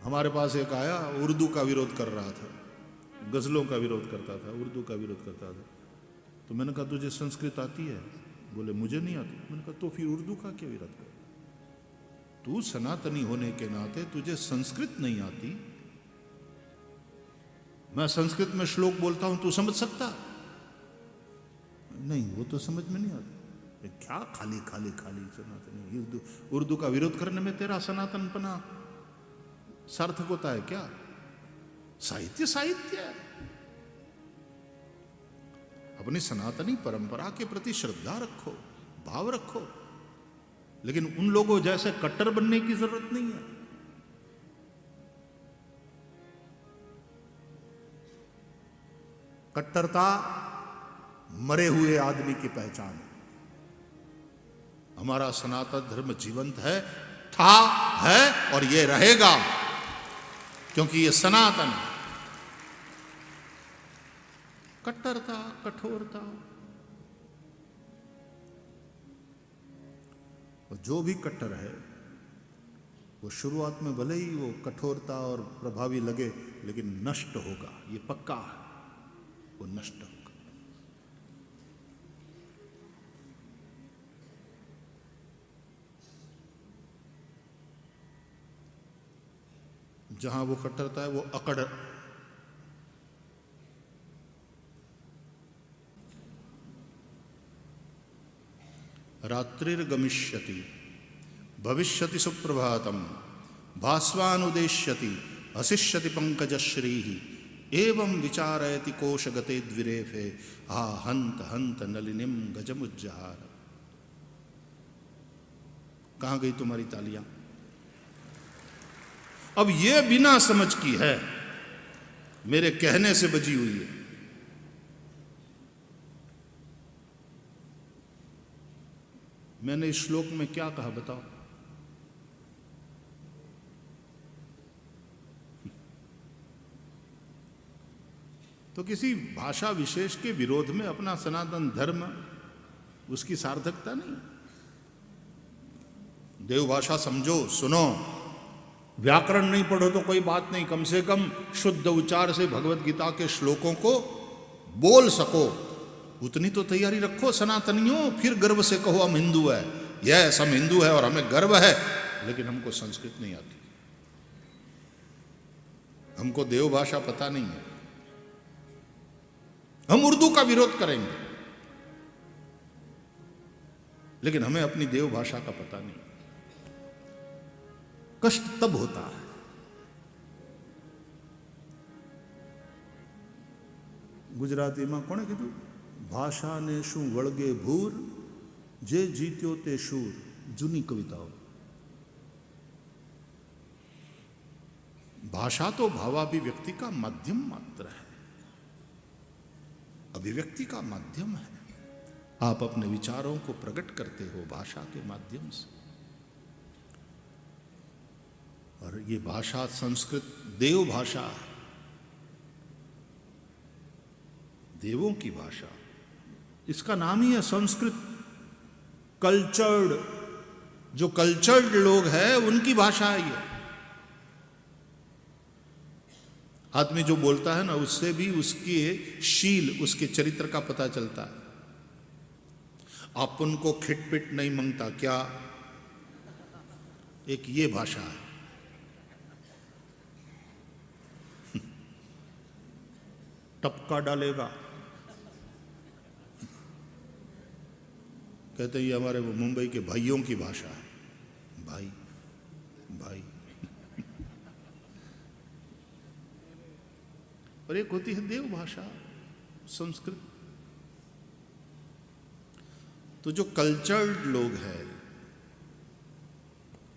हमारे पास एक आया, उर्दू का विरोध कर रहा था, गजलों का विरोध करता था, उर्दू का विरोध करता था। तो मैंने कहा तुझे संस्कृत आती है? बोले मुझे नहीं आती। मैंने कहा तो फिर उर्दू का क्या विरोध कर? तू सनातनी होने के नाते तुझे संस्कृत नहीं आती, मैं संस्कृत में श्लोक बोलता हूं, तू समझ सकता? नहीं, वो तो समझ में नहीं आता। क्या खाली खाली खाली सनातनी, उर्दू का विरोध करने में तेरा सनातनपना सार्थक होता है क्या? साहित्य साहित्य है। अपनी सनातनी परंपरा के प्रति श्रद्धा रखो, भाव रखो, लेकिन उन लोगों जैसे कट्टर बनने की जरूरत नहीं है। कट्टरता मरे हुए आदमी की पहचान है। हमारा सनातन धर्म जीवंत है, था, है और ये रहेगा, क्योंकि ये सनातन है। कट्टरता, कठोरता, जो भी कट्टर है वो शुरुआत में भले ही वो कठोरता और प्रभावी लगे, लेकिन नष्ट होगा, ये पक्का है, वो नष्ट होगा। जहां वो कट्टरता है वो अकड़, रात्रिर्गमिष्यति भविष्यति सुप्रभातम भास्वानुदेश्यति हसिष्यति पंकजश्रीः एवं विचारयति कोशगते द्विरेफे हा हंत हंत नलिनीम गजमुज्जहार। कहां गई तुम्हारी तालियां? अब ये बिना समझ की है, मेरे कहने से बजी हुई है। मैंने इस श्लोक में क्या कहा बताओ? तो किसी भाषा विशेष के विरोध में अपना सनातन धर्म, उसकी सार्थकता नहीं। देव भाषा समझो, सुनो, व्याकरण नहीं पढ़ो तो कोई बात नहीं, कम से कम शुद्ध उच्चार से भगवत गीता के श्लोकों को बोल सको, उतनी तो तैयारी रखो सनातनियों। फिर गर्व से कहो हम हिंदू है, यस हम हिंदू है और हमें गर्व है, लेकिन हमको संस्कृत नहीं आती, हमको देव भाषा पता नहीं है, हम उर्दू का विरोध करेंगे, लेकिन हमें अपनी देव भाषा का पता नहीं। कष्ट तब होता है गुजराती में कोने कीधु, भाषा ने शू वळगे भूर जे जीत्यो ते शूर। जूनी कविताओं। भाषा तो भावाभिव्यक्ति का माध्यम मात्र है, अभिव्यक्ति का माध्यम है। आप अपने विचारों को प्रकट करते हो भाषा के माध्यम से, और ये भाषा संस्कृत देव भाषा है, देवों की भाषा, इसका नाम ही है संस्कृत। कल्चर्ड, जो कल्चर्ड लोग हैं उनकी भाषा है ये। आदमी जो बोलता है ना, उससे भी उसके शील, उसके चरित्र का पता चलता है। अपन को खिटपिट नहीं मांगता क्या, एक ये भाषा है। टपका डालेगा, कहते ये हमारे मुंबई के भाइयों की भाषा है। भाई भाई और एक होती है देव भाषा, संस्कृत। तो जो कल्चर्ड लोग हैं,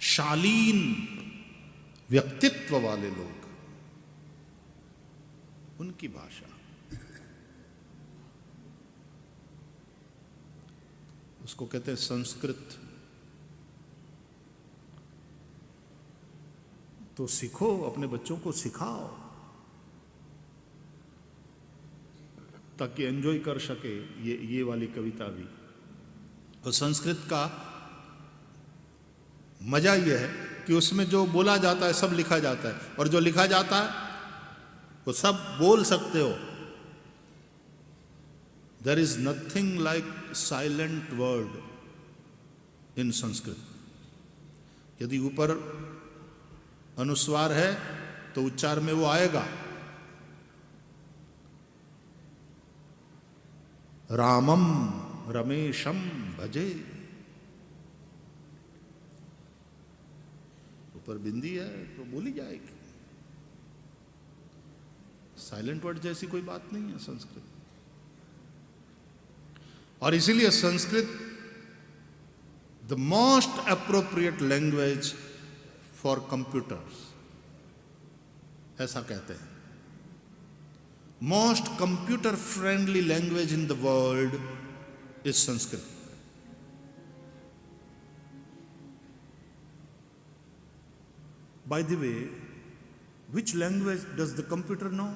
शालीन व्यक्तित्व वाले लोग, उनकी भाषा, उसको कहते हैं संस्कृत। तो सीखो, अपने बच्चों को सिखाओ ताकि एंजॉय कर सके ये वाली कविता भी। और संस्कृत का मजा यह है कि उसमें जो बोला जाता है सब लिखा जाता है, और जो लिखा जाता है वो सब बोल सकते हो। There is nothing like silent word in Sanskrit. यदि ऊपर अनुस्वार है तो उच्चार में वो आएगा। रामम रमेशम भजे, ऊपर बिंदी है तो बोली जाएगी। साइलेंट वर्ड जैसी कोई बात नहीं है संस्कृत। और इसीलिए Sanskrit the most appropriate language for computers, ऐसा कहते हैं। Most computer friendly language in the world is Sanskrit. By the way, which language does the computer know?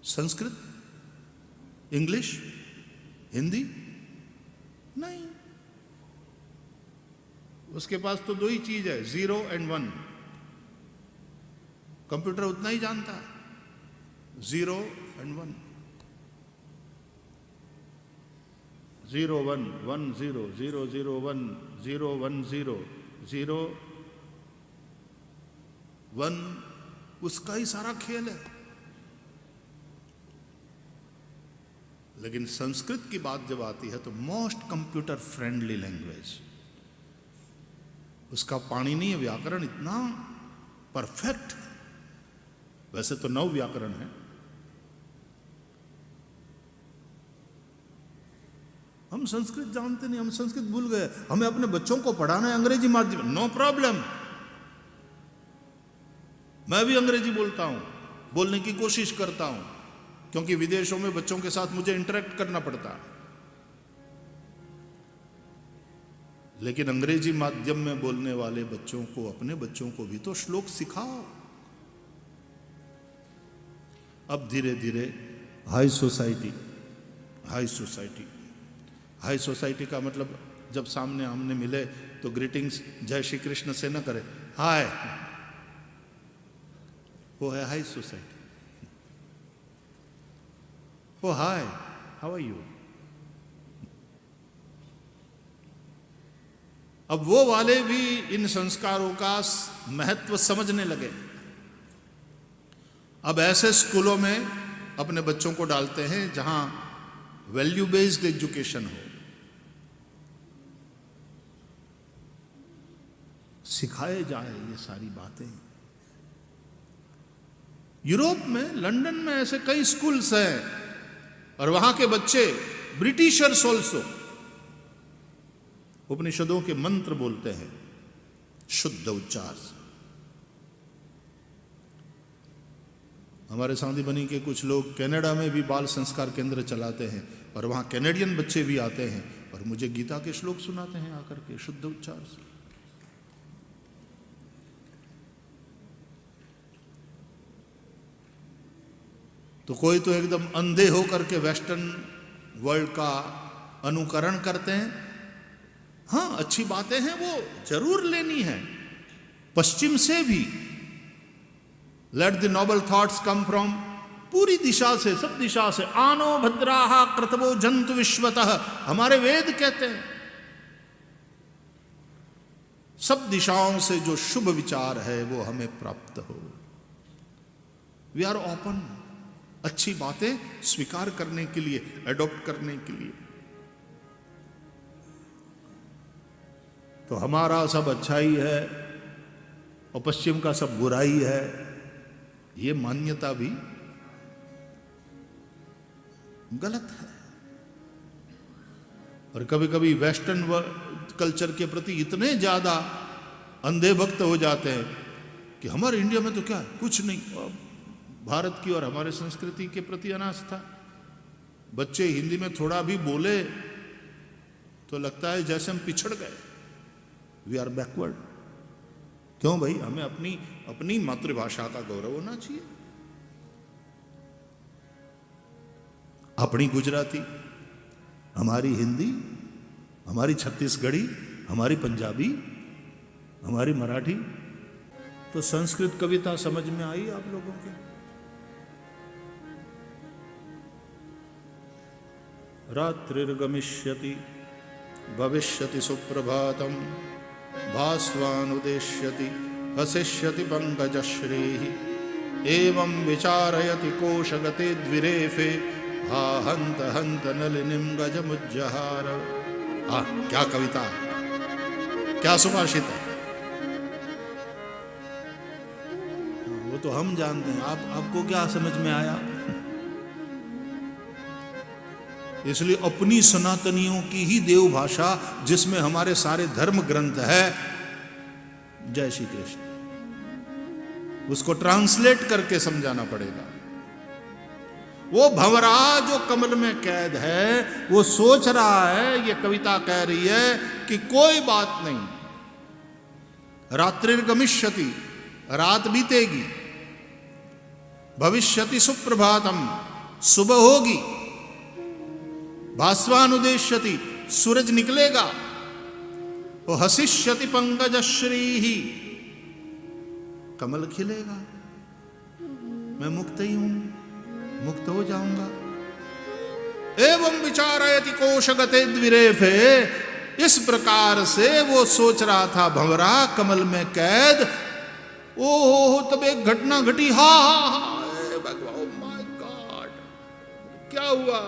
Sanskrit, English, Hindi? नहीं। उसके पास तो दो ही चीज है, 0 and 1। कंप्यूटर उतना ही जानता है, 0 and 1। 0 1 1 0 0 0 1 0 1 0 0 1, उसका ही सारा खेल है। लेकिन संस्कृत की बात जब आती है तो मोस्ट कंप्यूटर फ्रेंडली लैंग्वेज, उसका पाणिनीय व्याकरण इतना परफेक्ट। वैसे तो 9 व्याकरण है, हम संस्कृत जानते नहीं, हम संस्कृत भूल गए। हमें अपने बच्चों को पढ़ाना है अंग्रेजी माध्यम, नो प्रॉब्लम। मैं भी अंग्रेजी बोलता हूं, बोलने की कोशिश करता हूं, क्योंकि विदेशों में बच्चों के साथ मुझे इंटरेक्ट करना पड़ता है। लेकिन अंग्रेजी माध्यम में बोलने वाले बच्चों को, अपने बच्चों को भी तो श्लोक सिखाओ। अब धीरे धीरे high society, high society, high society का मतलब जब सामने आमने मिले तो ग्रीटिंग्स जय श्री कृष्ण से न करे, हाय, वो है high society. Oh hi, how are you. अब वो वाले भी इन संस्कारों का महत्व समझने लगे। अब ऐसे स्कूलों में अपने बच्चों को डालते हैं जहां वैल्यू बेस्ड एजुकेशन हो, सिखाए जाए ये सारी बातें। यूरोप में, लंदन में ऐसे कई स्कूल्स हैं, और वहां के बच्चे ब्रिटिशर्स ऑल्सो उपनिषदों के मंत्र बोलते हैं शुद्ध उच्चार से। हमारे सांदी बनी के कुछ लोग कनाडा में भी बाल संस्कार केंद्र चलाते हैं, और वहां कैनेडियन बच्चे भी आते हैं और मुझे गीता के श्लोक सुनाते हैं आकर के शुद्ध उच्चार से। तो कोई तो एकदम अंधे होकर के वेस्टर्न वर्ल्ड का अनुकरण करते हैं। हाँ, अच्छी बातें हैं, वो जरूर लेनी है पश्चिम से भी। Let the Nobel thoughts come from, पूरी दिशा से, सब दिशा से। आनो भद्राहा क्रतवो जंतु विश्वतः, हमारे वेद कहते हैं। सब दिशाओं से जो शुभ विचार है वो हमें प्राप्त हो। वी आर ओपन, अच्छी बातें स्वीकार करने के लिए, एडॉप्ट करने के लिए। तो हमारा सब अच्छाई है और पश्चिम का सब बुराई है, ये मान्यता भी गलत है। और कभी कभी वेस्टर्न कल्चर के प्रति इतने ज्यादा अंधे भक्त हो जाते हैं कि हमारे इंडिया में तो क्या है, कुछ नहीं। भारत की और हमारे संस्कृति के प्रति अनास्था। बच्चे हिंदी में थोड़ा भी बोले तो लगता है जैसे हम पिछड़ गए, वी आर बैकवर्ड। क्यों भाई, हमें अपनी मातृभाषा का गौरव होना चाहिए। अपनी गुजराती, हमारी हिंदी, हमारी छत्तीसगढ़ी, हमारी पंजाबी, हमारी मराठी तो संस्कृत कविता समझ में आई आप लोगों के? रात्रिर्गमिष्यति भविष्यति सुप्रभातम भास्वानुदेश्यति हसिष्यति पंकजश्रीः एवं विचारयति कोशगते द्विरेफे हा हंत हंत नलिनीं गजमुज्जहार। क्या कविता है, क्या सुभाषित है। वो तो हम जानते हैं, आपको क्या समझ में आया? इसलिए अपनी सनातनियों की ही देव भाषा जिसमें हमारे सारे धर्म ग्रंथ है, जय श्री कृष्ण, उसको ट्रांसलेट करके समझाना पड़ेगा। वो भंवरा जो कमल में कैद है वो सोच रहा है, ये कविता कह रही है कि कोई बात नहीं, रात्रिर्गमिष्यति, रात बीतेगी, भविष्यति सुप्रभातम, सुबह होगी, भास्वानुदेश्यति, सूरज निकलेगा, वो हसिष्यति पंकजश्रीः, कमल खिलेगा, मैं मुक्त ही हूं, मुक्त हो जाऊंगा। एवं विचारयति कोशगते द्विरेफे, इस प्रकार से वो सोच रहा था भंवरा कमल में कैद। ओहो, तब एक घटना घटी। हा हा हा, भगवान, माय गॉड, क्या हुआ?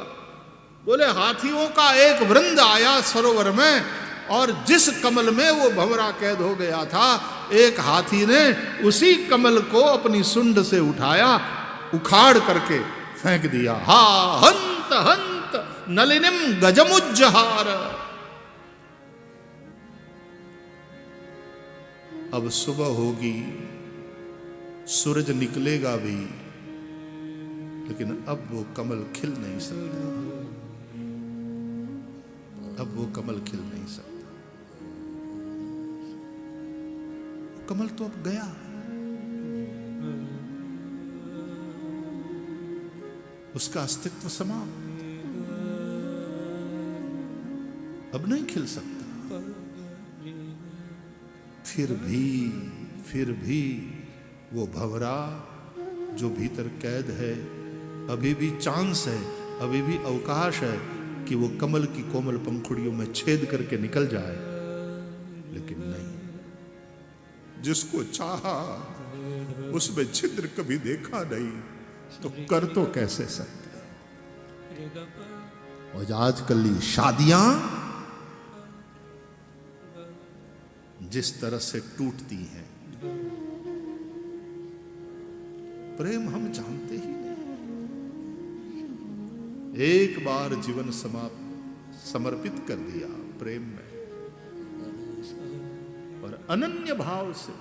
बोले हाथियों का एक वृंद आया सरोवर में, और जिस कमल में वो भंवरा कैद हो गया था, एक हाथी ने उसी कमल को अपनी सुंड से उठाया, उखाड़ करके फेंक दिया। हा हंत हंत नलिनीं गजमुज्जहार। अब सुबह होगी, सूरज निकलेगा भी, लेकिन अब वो कमल खिल नहीं सकता, अब वो कमल खिल नहीं सकता। कमल तो अब गया, उसका अस्तित्व समाप्त, अब नहीं खिल सकता। फिर भी वो भंवरा जो भीतर कैद है, अभी भी चांस है, अभी भी अवकाश है कि वो कमल की कोमल पंखुड़ियों में छेद करके निकल जाए, लेकिन नहीं। जिसको चाहा उसमें छिद्र कभी देखा नहीं, तो कर तो कैसे सकते। और आजकल ये शादियां जिस तरह से टूटती हैं, प्रेम हम जानते ही नहीं। एक बार जीवन समर्पित कर दिया प्रेम में, और अनन्य भाव से